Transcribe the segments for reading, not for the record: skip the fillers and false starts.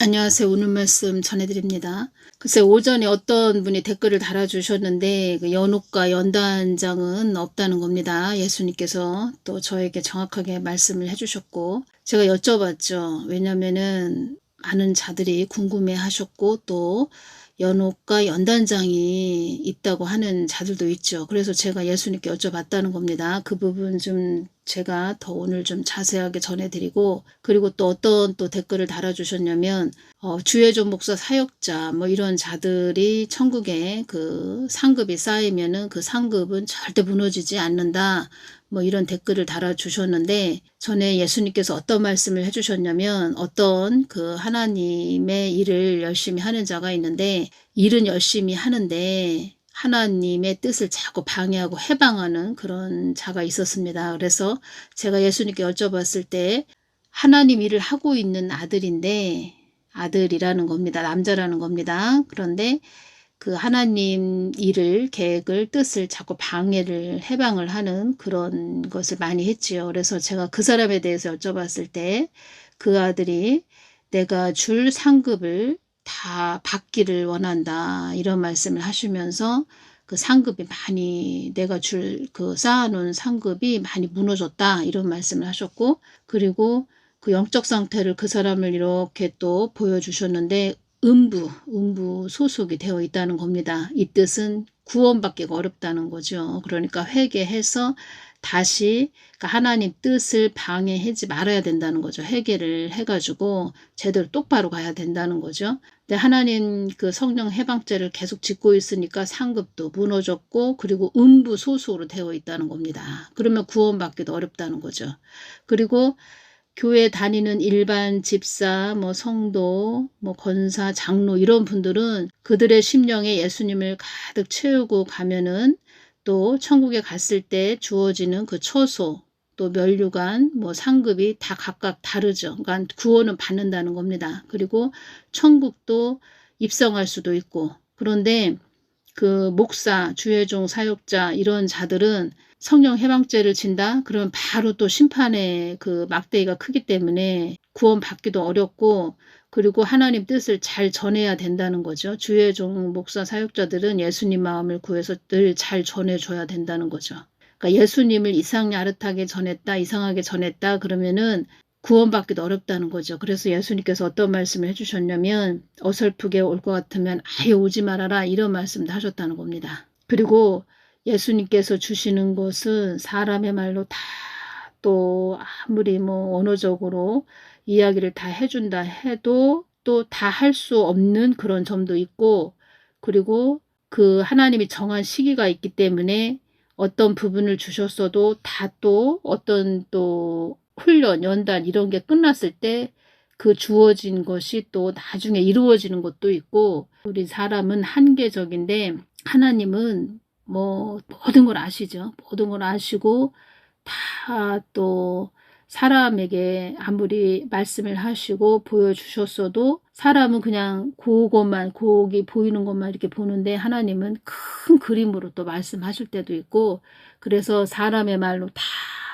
안녕하세요. 오늘 말씀 전해드립니다. 글쎄 오전에 어떤 분이 댓글을 달아주셨는데 그 연옥과 연단장은 없다는 겁니다. 예수님께서 또 저에게 정확하게 말씀을 해주셨고 제가 여쭤봤죠. 왜냐면은 많은 자들이 궁금해 하셨고 또 연옥과 연단장이 있다고 하는 자들도 있죠. 그래서 제가 예수님께 여쭤봤다는 겁니다. 그 부분 좀 제가 더 오늘 좀 자세하게 전해드리고, 그리고 또 어떤 또 댓글을 달아주셨냐면 주의종 목사 사역자 뭐 이런 자들이 천국에 그 상급이 쌓이면은 그 상급은 절대 무너지지 않는다, 뭐 이런 댓글을 달아주셨는데, 전에 예수님께서 어떤 말씀을 해주셨냐면 어떤 그 하나님의 일을 열심히 하는 자가 있는데 일은 열심히 하는데 하나님의 뜻을 자꾸 방해하고 해방하는 그런 자가 있었습니다. 그래서 제가 예수님께 여쭤봤을 때 하나님 일을 하고 있는 아들인데, 아들이라는 겁니다. 남자라는 겁니다. 그런데 그 하나님 일을, 계획을, 뜻을 자꾸 방해를, 해방을 하는 그런 것을 많이 했지요. 그래서 제가 그 사람에 대해서 여쭤봤을 때 그 아들이 내가 줄 상급을 다 받기를 원한다, 이런 말씀을 하시면서 그 상급이 많이, 내가 줄 그 쌓아놓은 상급이 많이 무너졌다, 이런 말씀을 하셨고, 그리고 그 영적 상태를 그 사람을 이렇게 또 보여주셨는데 음부 소속이 되어 있다는 겁니다. 이 뜻은 구원받기가 어렵다는 거죠. 그러니까 회개해서 다시 하나님 뜻을 방해하지 말아야 된다는 거죠. 회개를 해가지고 제대로 똑바로 가야 된다는 거죠. 근데 하나님 그 성령 해방죄를 계속 짓고 있으니까 상급도 무너졌고, 그리고 음부 소속으로 되어 있다는 겁니다. 그러면 구원받기도 어렵다는 거죠. 그리고 교회 다니는 일반 집사, 뭐 성도, 뭐 권사, 장로 이런 분들은 그들의 심령에 예수님을 가득 채우고 가면은 또 천국에 갔을 때 주어지는 그 처소, 또 면류관, 뭐 상급이 다 각각 다르죠. 그러니까 구원은 받는다는 겁니다. 그리고 천국도 입성할 수도 있고. 그런데 그 목사, 주의종 사역자 이런 자들은 성령 해방죄를 진다? 그러면 바로 또 심판의 그 막대기가 크기 때문에 구원받기도 어렵고, 그리고 하나님 뜻을 잘 전해야 된다는 거죠. 주의종 목사 사역자들은 예수님 마음을 구해서 늘 잘 전해줘야 된다는 거죠. 그러니까 예수님을 이상야릇하게 전했다, 이상하게 전했다 그러면은 구원받기도 어렵다는 거죠. 그래서 예수님께서 어떤 말씀을 해주셨냐면 어설프게 올 것 같으면 아예 오지 말아라, 이런 말씀도 하셨다는 겁니다. 그리고 예수님께서 주시는 것은 사람의 말로 다, 또 아무리 뭐 언어적으로 이야기를 다 해준다 해도 또 다 할 수 없는 그런 점도 있고, 그리고 그 하나님이 정한 시기가 있기 때문에 어떤 부분을 주셨어도 다 또 어떤 또 훈련, 연단 이런 게 끝났을 때 그 주어진 것이 또 나중에 이루어지는 것도 있고, 우리 사람은 한계적인데 하나님은 뭐 모든 걸 아시죠. 모든 걸 아시고 다 또 사람에게 아무리 말씀을 하시고 보여주셨어도 사람은 그냥 그것만, 거기 보이는 것만 이렇게 보는데 하나님은 큰 그림으로 또 말씀하실 때도 있고, 그래서 사람의 말로 다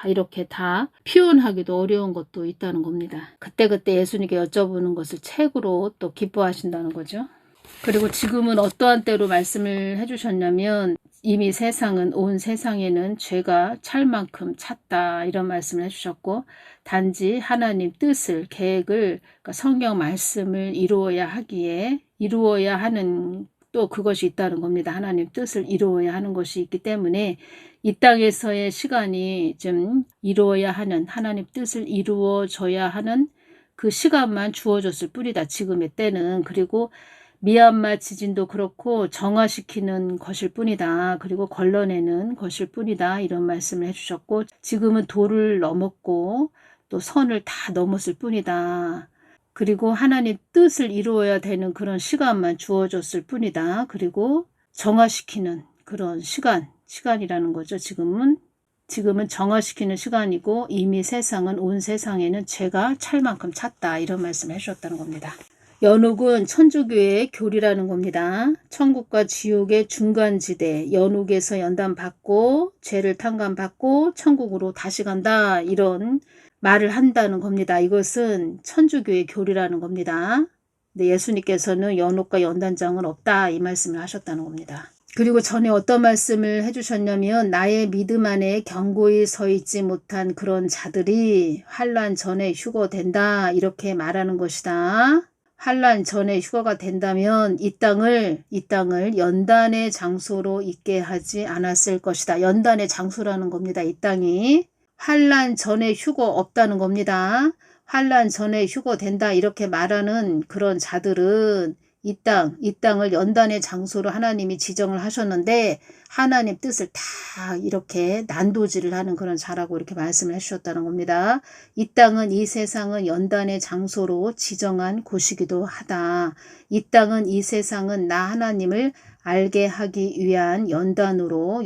이렇게 다 표현하기도 어려운 것도 있다는 겁니다. 그때그때 예수님께 여쭤보는 것을 책으로 또 기뻐하신다는 거죠. 그리고 지금은 어떠한 때로 말씀을 해주셨냐면 이미 세상은, 온 세상에는 죄가 찰 만큼 찼다, 이런 말씀을 해주셨고, 단지 하나님 뜻을, 계획을, 그러니까 성경 말씀을 이루어야 하기에 이루어야 하는 또 그것이 있다는 겁니다. 하나님 뜻을 이루어야 하는 것이 있기 때문에 이 땅에서의 시간이 좀 이루어야 하는, 하나님 뜻을 이루어져야 하는 그 시간만 주어졌을 뿐이다, 지금의 때는. 그리고 미얀마 지진도 그렇고 정화시키는 것일 뿐이다, 그리고 걸러내는 것일 뿐이다, 이런 말씀을 해주셨고, 지금은 도를 넘었고 또 선을 다 넘었을 뿐이다, 그리고 하나님 뜻을 이루어야 되는 그런 시간만 주어졌을 뿐이다, 그리고 정화시키는 그런 시간이라는 거죠. 지금은 정화시키는 시간이고 이미 세상은, 온 세상에는 죄가 찰 만큼 찼다, 이런 말씀을 해주셨다는 겁니다. 연옥은 천주교의 교리라는 겁니다. 천국과 지옥의 중간지대, 연옥에서 연단받고 죄를 탕감받고 천국으로 다시 간다, 이런 말을 한다는 겁니다. 이것은 천주교의 교리라는 겁니다. 근데 예수님께서는 연옥과 연단장은 없다 이 말씀을 하셨다는 겁니다. 그리고 전에 어떤 말씀을 해주셨냐면 나의 믿음 안에 견고히 서 있지 못한 그런 자들이 환난 전에 휴거된다 이렇게 말하는 것이다. 환난 전에 휴거가 된다면 이 땅을 연단의 장소로 있게 하지 않았을 것이다. 연단의 장소라는 겁니다. 이 땅이. 환난 전에 휴거 없다는 겁니다. 환난 전에 휴거된다 이렇게 말하는 그런 자들은 이 땅을 연단의 장소로 하나님이 지정을 하셨는데 하나님 뜻을 다 이렇게 난도질을 하는 그런 자라고 이렇게 말씀을 해주셨다는 겁니다. 이 땅은 이 세상은 연단의 장소로 지정한 곳이기도 하다. 이 땅은 이 세상은 나 하나님을 알게 하기 위한 연단으로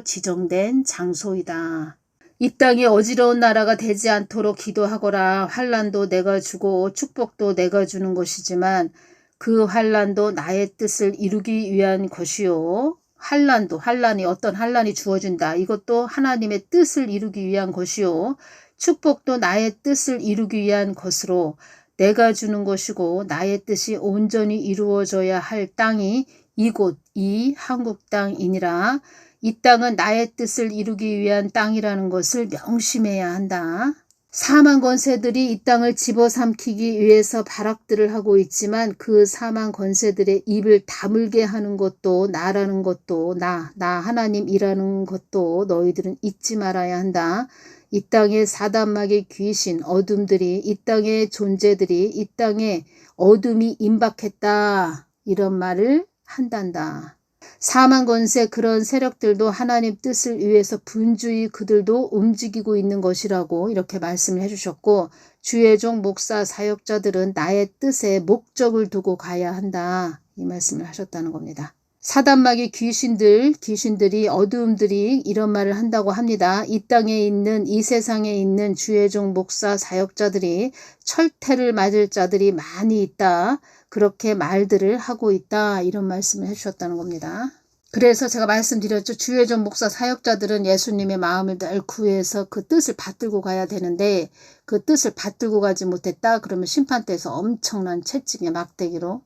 지정된 장소이다. 이 땅이 어지러운 나라가 되지 않도록 기도하거라. 환난도 내가 주고 축복도 내가 주는 것이지만 그 환난도 나의 뜻을 이루기 위한 것이요. 환난이 어떤 환난이 주어진다. 이것도 하나님의 뜻을 이루기 위한 것이요. 축복도 나의 뜻을 이루기 위한 것으로 내가 주는 것이고 나의 뜻이 온전히 이루어져야 할 땅이 이곳 이 한국 땅이니라. 이 땅은 나의 뜻을 이루기 위한 땅이라는 것을 명심해야 한다. 사망 권세들이 이 땅을 집어삼키기 위해서 발악들을 하고 있지만 그 사망 권세들의 입을 다물게 하는 것도 나라는 것도 나 하나님이라는 것도 너희들은 잊지 말아야 한다. 이 땅의 사단마귀 귀신 어둠들이 이 땅의 존재들이 이 땅에 어둠이 임박했다 이런 말을 한단다. 사망 권세 그런 세력들도 하나님 뜻을 위해서 분주히 그들도 움직이고 있는 것이라고 이렇게 말씀을 해주셨고 주의 종 목사 사역자들은 나의 뜻에 목적을 두고 가야 한다 이 말씀을 하셨다는 겁니다. 사단마귀 귀신들이 어두움들이 이런 말을 한다고 합니다. 이 땅에 있는 이 세상에 있는 주의 종 목사 사역자들이 철퇴를 맞을 자들이 많이 있다. 그렇게 말들을 하고 있다. 이런 말씀을 해주셨다는 겁니다. 그래서 제가 말씀드렸죠. 주의 종 목사 사역자들은 예수님의 마음을 늘 구해서 그 뜻을 받들고 가야 되는데 그 뜻을 받들고 가지 못했다. 그러면 심판대에서 엄청난 채찍의 막대기로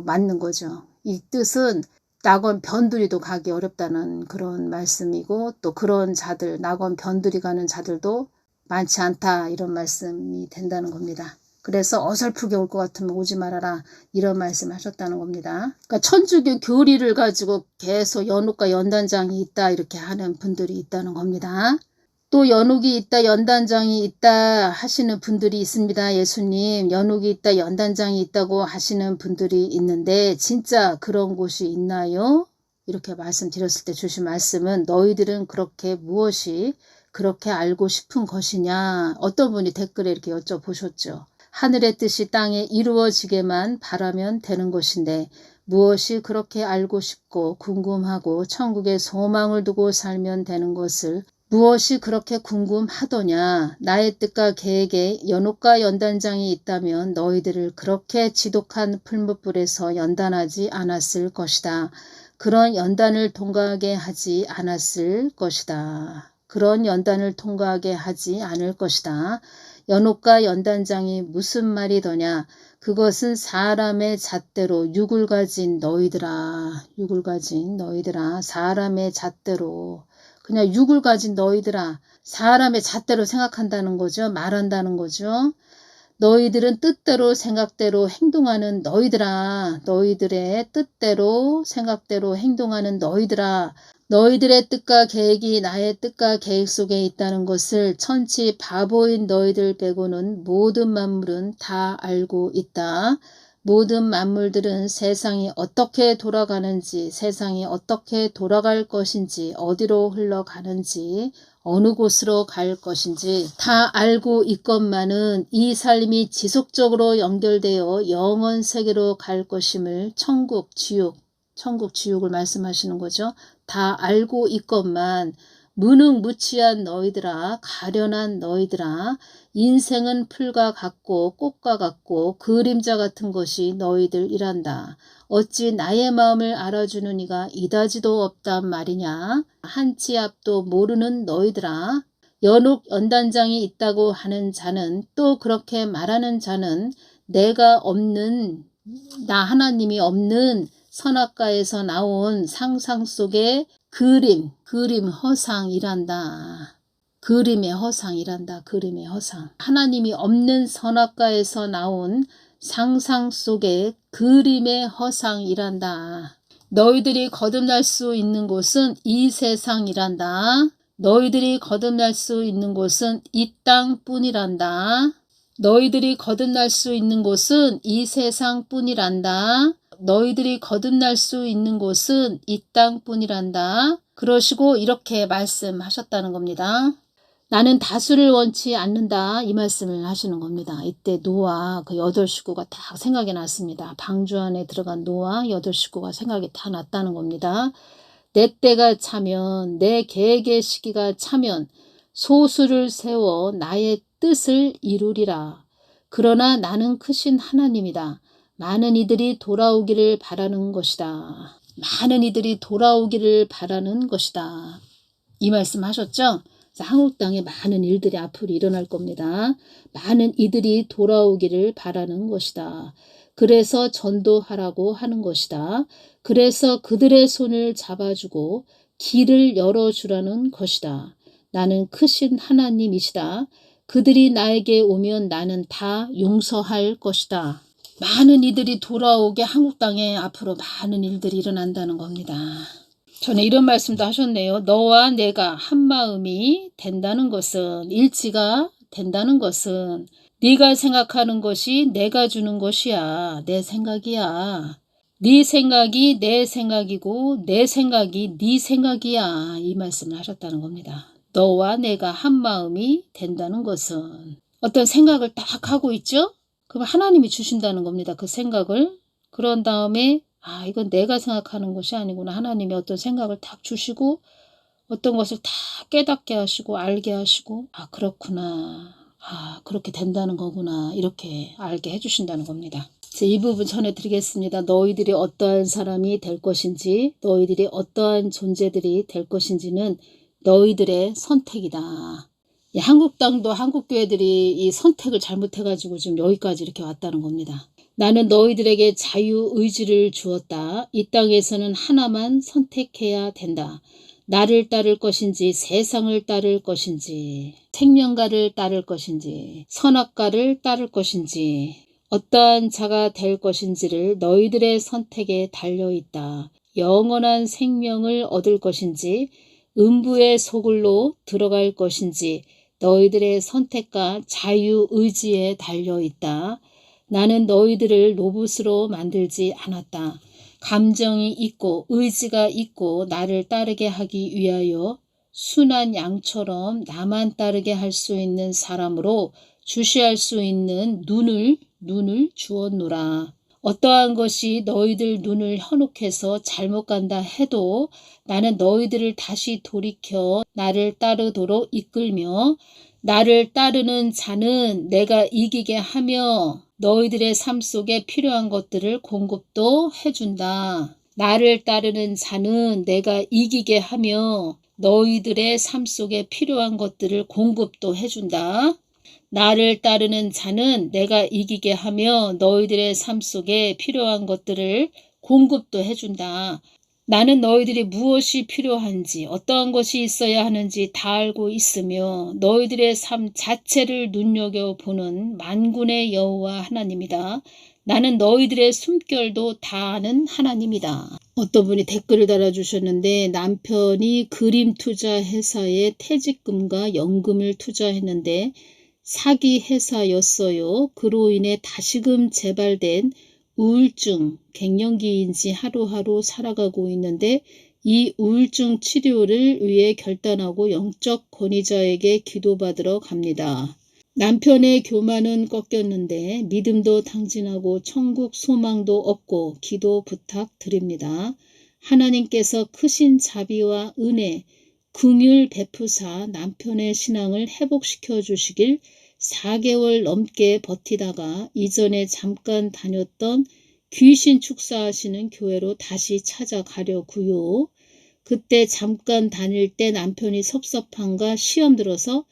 맞는 거죠. 이 뜻은 낙원 변두리도 가기 어렵다는 그런 말씀이고 또 그런 자들 낙원 변두리 가는 자들도 많지 않다 이런 말씀이 된다는 겁니다. 그래서 어설프게 올 것 같으면 오지 말아라 이런 말씀을 하셨다는 겁니다. 그러니까 천주교 교리를 가지고 계속 연옥과 연단장이 있다 이렇게 하는 분들이 있다는 겁니다. 또 연옥이 있다 연단장이 있다 하시는 분들이 있습니다. 예수님 연옥이 있다 연단장이 있다고 하시는 분들이 있는데 진짜 그런 곳이 있나요? 이렇게 말씀드렸을 때 주신 말씀은 너희들은 그렇게 무엇이 그렇게 알고 싶은 것이냐 어떤 분이 댓글에 이렇게 여쭤보셨죠. 하늘의 뜻이 땅에 이루어지게만 바라면 되는 것인데 무엇이 그렇게 알고 싶고 궁금하고 천국에 소망을 두고 살면 되는 것을 무엇이 그렇게 궁금하더냐. 나의 뜻과 계획에 연옥과 연단장이 있다면 너희들을 그렇게 지독한 풀무불에서 연단하지 않았을 것이다. 그런 연단을 통과하게 하지 않았을 것이다. 그런 연단을 통과하게 하지 않을 것이다. 연옥과 연단장이 무슨 말이더냐. 그것은 사람의 잣대로 육을 가진 너희들아. 사람의 잣대로. 그냥 육을 가진 너희들아. 사람의 잣대로 생각한다는 거죠. 말한다는 거죠. 너희들은 뜻대로 생각대로 행동하는 너희들아. 너희들의 뜻대로 생각대로 행동하는 너희들아. 너희들의 뜻과 계획이 나의 뜻과 계획 속에 있다는 것을 천치 바보인 너희들 빼고는 모든 만물은 다 알고 있다. 모든 만물들은 세상이 어떻게 돌아가는지, 세상이 어떻게 돌아갈 것인지, 어디로 흘러가는지, 어느 곳으로 갈 것인지 다 알고 있건만은 이 삶이 지속적으로 연결되어 영원 세계로 갈 것임을 천국, 지옥을 말씀하시는 거죠. 다 알고 있건만 무능무치한 너희들아, 가련한 너희들아, 인생은 풀과 같고 꽃과 같고 그림자 같은 것이 너희들이란다. 어찌 나의 마음을 알아주는 이가 이다지도 없단 말이냐. 한 치 앞도 모르는 너희들아. 연옥 연단장이 있다고 하는 자는 또 그렇게 말하는 자는 내가 없는, 나 하나님이 없는 선악과에서 나온 상상 속의 그림 허상이란다. 그림의 허상이란다. 그림의 허상. 하나님이 없는 선악과에서 나온 상상 속의 그림의 허상이란다. 너희들이 거듭날 수 있는 곳은 이 세상이란다. 너희들이 거듭날 수 있는 곳은 이 땅뿐이란다. 너희들이 거듭날 수 있는 곳은 이 세상뿐이란다. 너희들이 거듭날 수 있는 곳은 이 땅뿐이란다. 그러시고 이렇게 말씀하셨다는 겁니다. 나는 다수를 원치 않는다. 이 말씀을 하시는 겁니다. 이때 노아 그 8식구가 딱 생각이 났습니다. 방주 안에 들어간 노아 8식구가 생각이 다 났다는 겁니다. 내 때가 차면, 내 계획의 시기가 차면 소수를 세워 나의 뜻을 이루리라. 그러나 나는 크신 하나님이다. 많은 이들이 돌아오기를 바라는 것이다. 많은 이들이 돌아오기를 바라는 것이다. 이 말씀 하셨죠? 한국 땅에 많은 일들이 앞으로 일어날 겁니다. 많은 이들이 돌아오기를 바라는 것이다. 그래서 전도하라고 하는 것이다. 그래서 그들의 손을 잡아주고 길을 열어주라는 것이다. 나는 크신 하나님이시다. 그들이 나에게 오면 나는 다 용서할 것이다. 많은 이들이 돌아오게 한국 땅에 앞으로 많은 일들이 일어난다는 겁니다. 전에 이런 말씀도 하셨네요. 너와 내가 한마음이 된다는 것은, 일치가 된다는 것은 네가 생각하는 것이 내가 주는 것이야. 내 생각이야. 네 생각이 내 생각이고 내 생각이 네 생각이야. 이 말씀을 하셨다는 겁니다. 너와 내가 한마음이 된다는 것은 어떤 생각을 딱 하고 있죠? 그럼 하나님이 주신다는 겁니다. 그 생각을. 그런 다음에 이건 내가 생각하는 것이 아니구나. 하나님이 어떤 생각을 딱 주시고 어떤 것을 다 깨닫게 하시고 알게 하시고 그렇구나. 그렇게 된다는 거구나. 이렇게 알게 해주신다는 겁니다. 이 부분 전해드리겠습니다. 너희들이 어떠한 사람이 될 것인지, 너희들이 어떠한 존재들이 될 것인지는 너희들의 선택이다. 한국 땅도 한국 교회들이 이 선택을 잘못해가지고 지금 여기까지 이렇게 왔다는 겁니다. 나는 너희들에게 자유의지를 주었다. 이 땅에서는 하나만 선택해야 된다. 나를 따를 것인지 세상을 따를 것인지 생명가를 따를 것인지 선악가를 따를 것인지 어떠한 자가 될 것인지를 너희들의 선택에 달려있다. 영원한 생명을 얻을 것인지 음부의 소굴로 들어갈 것인지 너희들의 선택과 자유의지에 달려있다. 나는 너희들을 로봇으로 만들지 않았다. 감정이 있고 의지가 있고 나를 따르게 하기 위하여 순한 양처럼 나만 따르게 할 수 있는 사람으로 주시할 수 있는 눈을 주었노라. 어떠한 것이 너희들 눈을 현혹해서 잘못 간다 해도 나는 너희들을 다시 돌이켜 나를 따르도록 이끌며 나를 따르는 자는 내가 이기게 하며 너희들의 삶 속에 필요한 것들을 공급도 해준다. 나를 따르는 자는 내가 이기게 하며 너희들의 삶 속에 필요한 것들을 공급도 해준다. 나를 따르는 자는 내가 이기게 하며 너희들의 삶 속에 필요한 것들을 공급도 해준다. 나는 너희들이 무엇이 필요한지 어떠한 것이 있어야 하는지 다 알고 있으며 너희들의 삶 자체를 눈여겨보는 만군의 여호와 하나님이다. 나는 너희들의 숨결도 다 아는 하나님이다. 어떤 분이 댓글을 달아주셨는데 남편이 그림 투자 회사에 퇴직금과 연금을 투자했는데 사기 회사였어요. 그로 인해 다시금 재발된 우울증, 갱년기인지 하루하루 살아가고 있는데 이 우울증 치료를 위해 결단하고 영적 권위자에게 기도받으러 갑니다. 남편의 교만은 꺾였는데 믿음도 탕진하고 천국 소망도 없고 기도 부탁드립니다. 하나님께서 크신 자비와 은혜, 긍휼 베푸사 남편의 신앙을 회복시켜 주시길 4개월 넘게 버티다가 이전에 잠깐 다녔던 귀신 축사하시는 교회로 다시 찾아가려고요. 그때 잠깐 다닐 때 남편이 섭섭한가 시험 들어서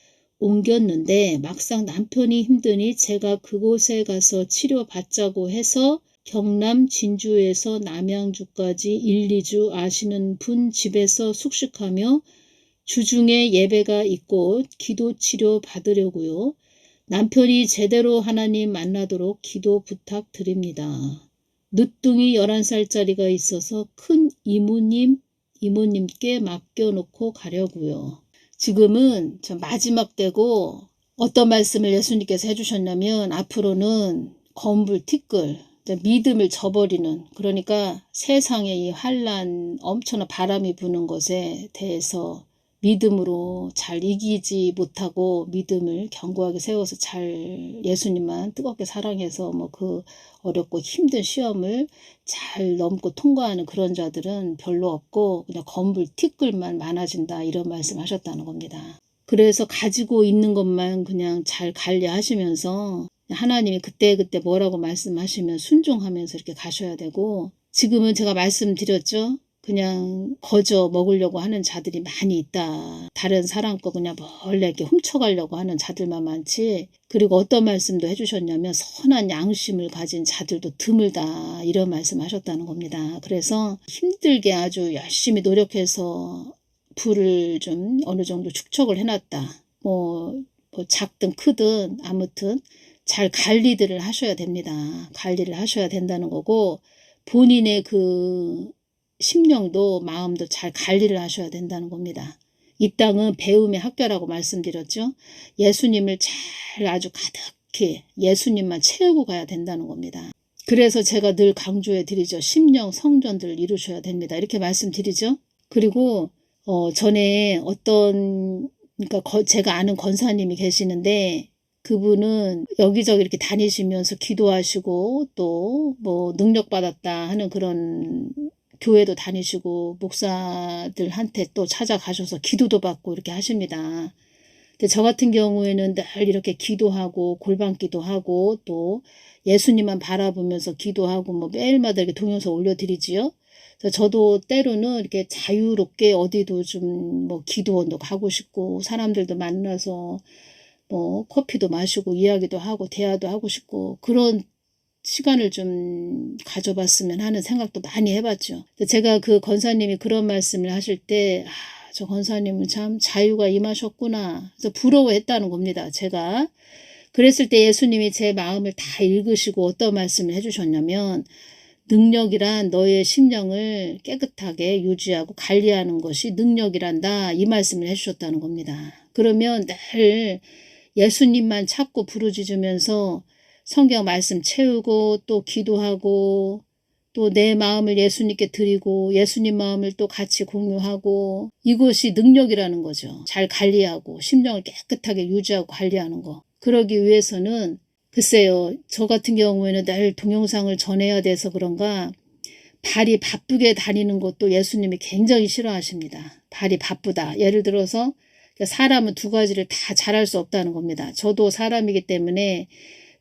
옮겼는데 막상 남편이 힘드니 제가 그곳에 가서 치료받자고 해서 경남 진주에서 남양주까지 1, 2주 아시는 분 집에서 숙식하며 주중에 예배가 있고 기도 치료 받으려고요. 남편이 제대로 하나님 만나도록 기도 부탁드립니다. 늦둥이 11살짜리가 있어서 큰 이모님께 맡겨놓고 가려고요. 지금은 마지막 때고 어떤 말씀을 예수님께서 해주셨냐면 앞으로는 검불 티끌 믿음을 저버리는 그러니까 세상의 이 환난 엄청난 바람이 부는 것에 대해서 믿음으로 잘 이기지 못하고 믿음을 견고하게 세워서 잘 예수님만 뜨겁게 사랑해서 그 어렵고 힘든 시험을 잘 넘고 통과하는 그런 자들은 별로 없고 그냥 검불 티끌만 많아진다 이런 말씀 하셨다는 겁니다. 그래서 가지고 있는 것만 그냥 잘 관리하시면서 하나님이 그때그때 뭐라고 말씀하시면 순종하면서 이렇게 가셔야 되고 지금은 제가 말씀드렸죠. 그냥 거저 먹으려고 하는 자들이 많이 있다. 다른 사람 거 그냥 몰래 이렇게 훔쳐가려고 하는 자들만 많지. 그리고 어떤 말씀도 해주셨냐면 선한 양심을 가진 자들도 드물다. 이런 말씀 하셨다는 겁니다. 그래서 힘들게 아주 열심히 노력해서 부를 좀 어느 정도 축적을 해놨다. 뭐 작든 크든 아무튼 잘 관리들을 하셔야 됩니다. 관리를 하셔야 된다는 거고 본인의 그 심령도 마음도 잘 관리를 하셔야 된다는 겁니다. 이 땅은 배움의 학교라고 말씀드렸죠. 예수님을 잘 아주 가득히 예수님만 채우고 가야 된다는 겁니다. 그래서 제가 늘 강조해 드리죠. 심령 성전들을 이루셔야 됩니다. 이렇게 말씀드리죠. 그리고 전에 그러니까 제가 아는 권사님이 계시는데 그분은 여기저기 이렇게 다니시면서 기도하시고 또 뭐 능력받았다 하는 그런 교회도 다니시고 목사들한테 또 찾아가셔서 기도도 받고 이렇게 하십니다. 근데 저 같은 경우에는 늘 이렇게 기도하고 골방기도 하고 또 예수님만 바라보면서 기도하고 매일마다 이렇게 동영상 올려드리지요. 그래서 저도 때로는 이렇게 자유롭게 어디도 좀 기도원도 가고 싶고 사람들도 만나서 커피도 마시고 이야기도 하고 대화도 하고 싶고 그런 시간을 좀 가져봤으면 하는 생각도 많이 해봤죠. 제가 그 권사님이 그런 말씀을 하실 때 저 권사님은 참 자유가 임하셨구나. 그래서 부러워했다는 겁니다. 제가. 그랬을 때 예수님이 제 마음을 다 읽으시고 어떤 말씀을 해주셨냐면 능력이란 너의 심령을 깨끗하게 유지하고 관리하는 것이 능력이란다. 이 말씀을 해주셨다는 겁니다. 그러면 늘 예수님만 찾고 부르짖으면서 성경 말씀 채우고 또 기도하고 또 내 마음을 예수님께 드리고 예수님 마음을 또 같이 공유하고 이것이 능력이라는 거죠. 잘 관리하고 심령을 깨끗하게 유지하고 관리하는 거. 그러기 위해서는 글쎄요. 저 같은 경우에는 늘 동영상을 전해야 돼서 그런가 발이 바쁘게 다니는 것도 예수님이 굉장히 싫어하십니다. 발이 바쁘다. 예를 들어서 사람은 두 가지를 다 잘할 수 없다는 겁니다. 저도 사람이기 때문에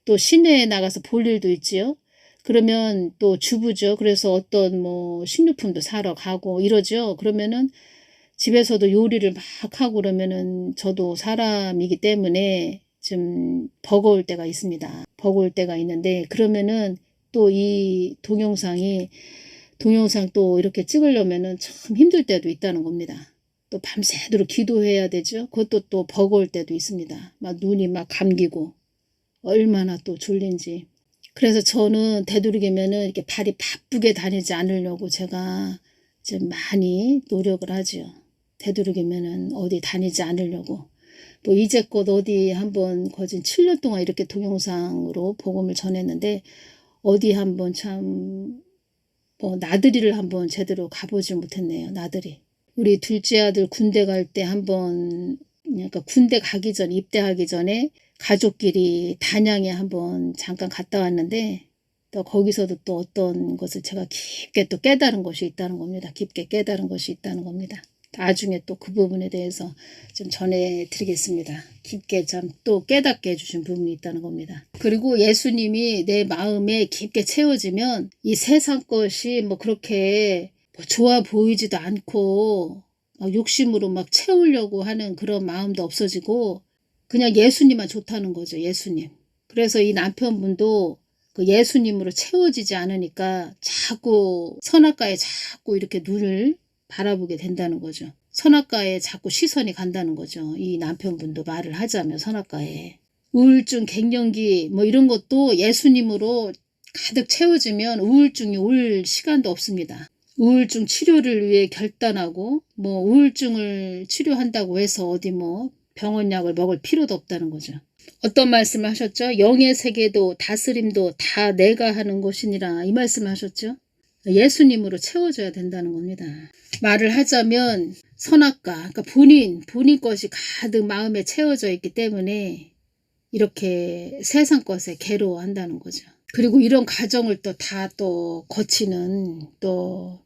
또 시내에 나가서 볼 일도 있지요. 그러면 또 주부죠. 그래서 어떤 식료품도 사러 가고 이러죠. 그러면은 집에서도 요리를 막 하고 그러면은 저도 사람이기 때문에 좀 버거울 때가 있습니다. 버거울 때가 있는데 그러면은 또 이 동영상 또 이렇게 찍으려면은 참 힘들 때도 있다는 겁니다. 또 밤새도록 기도해야 되죠. 그것도 또 버거울 때도 있습니다. 막 눈이 막 감기고 얼마나 또 졸린지. 그래서 저는 되도록이면은 이렇게 발이 바쁘게 다니지 않으려고 제가 좀 많이 노력을 하죠. 되도록이면은 어디 다니지 않으려고. 이제껏 어디 한번 거진 7년 동안 이렇게 동영상으로 복음을 전했는데 어디 한번 참 나들이를 한번 제대로 가보지 못했네요. 나들이. 우리 둘째 아들 군대 갈 때 한번 그러니까 군대 가기 전 입대하기 전에 가족끼리 단양에 한번 잠깐 갔다 왔는데 또 거기서도 또 어떤 것을 제가 깊게 또 깨달은 것이 있다는 겁니다. 깊게 깨달은 것이 있다는 겁니다. 나중에 또 그 부분에 대해서 좀 전해드리겠습니다. 깊게 참 또 깨닫게 해주신 부분이 있다는 겁니다. 그리고 예수님이 내 마음에 깊게 채워지면 이 세상 것이 그렇게 좋아 보이지도 않고 욕심으로 막 채우려고 하는 그런 마음도 없어지고 그냥 예수님만 좋다는 거죠. 예수님. 그래서 이 남편분도 그 예수님으로 채워지지 않으니까 자꾸 선악과에 자꾸 이렇게 눈을 바라보게 된다는 거죠. 선악과에 자꾸 시선이 간다는 거죠. 이 남편분도 말을 하자면 선악과에. 우울증, 갱년기 뭐 이런 것도 예수님으로 가득 채워지면 우울증이 올 시간도 없습니다. 우울증 치료를 위해 결단하고 뭐 우울증을 치료한다고 해서 어디 뭐 병원약을 먹을 필요도 없다는 거죠. 어떤 말씀을 하셨죠? 영의 세계도 다스림도 다 내가 하는 것이니라 이 말씀을 하셨죠? 예수님으로 채워져야 된다는 겁니다. 말을 하자면 선악과, 그러니까 본인 것이 가득 마음에 채워져 있기 때문에 이렇게 세상 것에 괴로워한다는 거죠. 그리고 이런 과정을 또 다 또 거치는 또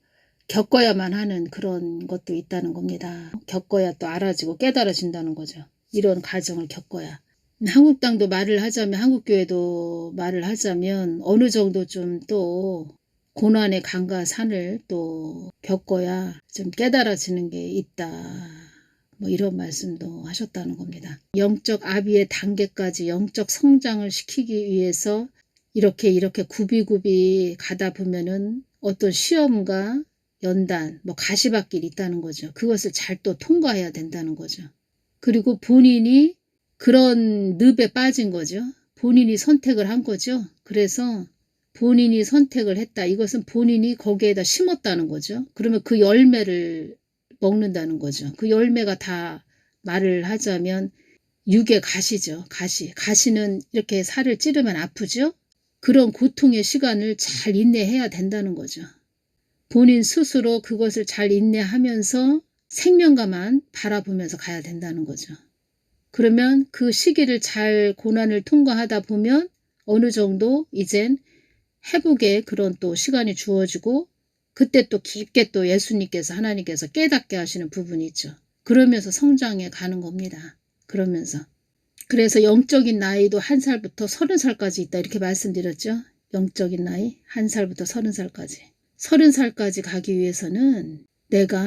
겪어야만 하는 그런 것도 있다는 겁니다. 겪어야 또 알아지고 깨달아진다는 거죠. 이런 과정을 겪어야. 한국 땅도 말을 하자면 한국교회도 말을 하자면 어느 정도 좀 또 고난의 강과 산을 또 겪어야 좀 깨달아지는 게 있다. 뭐 이런 말씀도 하셨다는 겁니다. 영적 아비의 단계까지 영적 성장을 시키기 위해서 이렇게 굽이굽이 가다 보면은 어떤 시험과 연단, 뭐 가시밭길이 있다는 거죠. 그것을 잘 또 통과해야 된다는 거죠. 그리고 본인이 그런 늪에 빠진 거죠. 본인이 선택을 한 거죠. 그래서 본인이 선택을 했다. 이것은 본인이 거기에다 심었다는 거죠. 그러면 그 열매를 먹는다는 거죠. 그 열매가 다 말을 하자면 육의 가시죠. 가시는 이렇게 살을 찌르면 아프죠. 그런 고통의 시간을 잘 인내해야 된다는 거죠. 본인 스스로 그것을 잘 인내하면서 생명감만 바라보면서 가야 된다는 거죠. 그러면 그 시기를 잘 고난을 통과하다 보면 어느 정도 이젠 회복의 그런 또 시간이 주어지고 그때 또 깊게 또 예수님께서 하나님께서 깨닫게 하시는 부분이 있죠. 그러면서 성장해 가는 겁니다. 그러면서. 그래서 영적인 나이도 1살부터 30살까지 있다 이렇게 말씀드렸죠. 영적인 나이 1살부터 30살까지. 30살까지 가기 위해서는 내가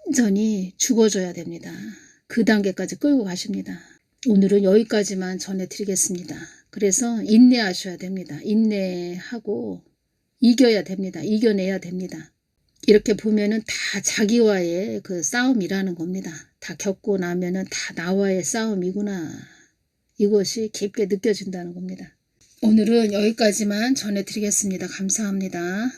완전히 죽어줘야 됩니다. 그 단계까지 끌고 가십니다. 오늘은 여기까지만 전해드리겠습니다. 그래서 인내하셔야 됩니다. 인내하고 이겨야 됩니다. 이겨내야 됩니다. 이렇게 보면은 다 자기와의 그 싸움이라는 겁니다. 다 겪고 나면은 다 나와의 싸움이구나. 이것이 깊게 느껴진다는 겁니다. 오늘은 여기까지만 전해드리겠습니다. 감사합니다.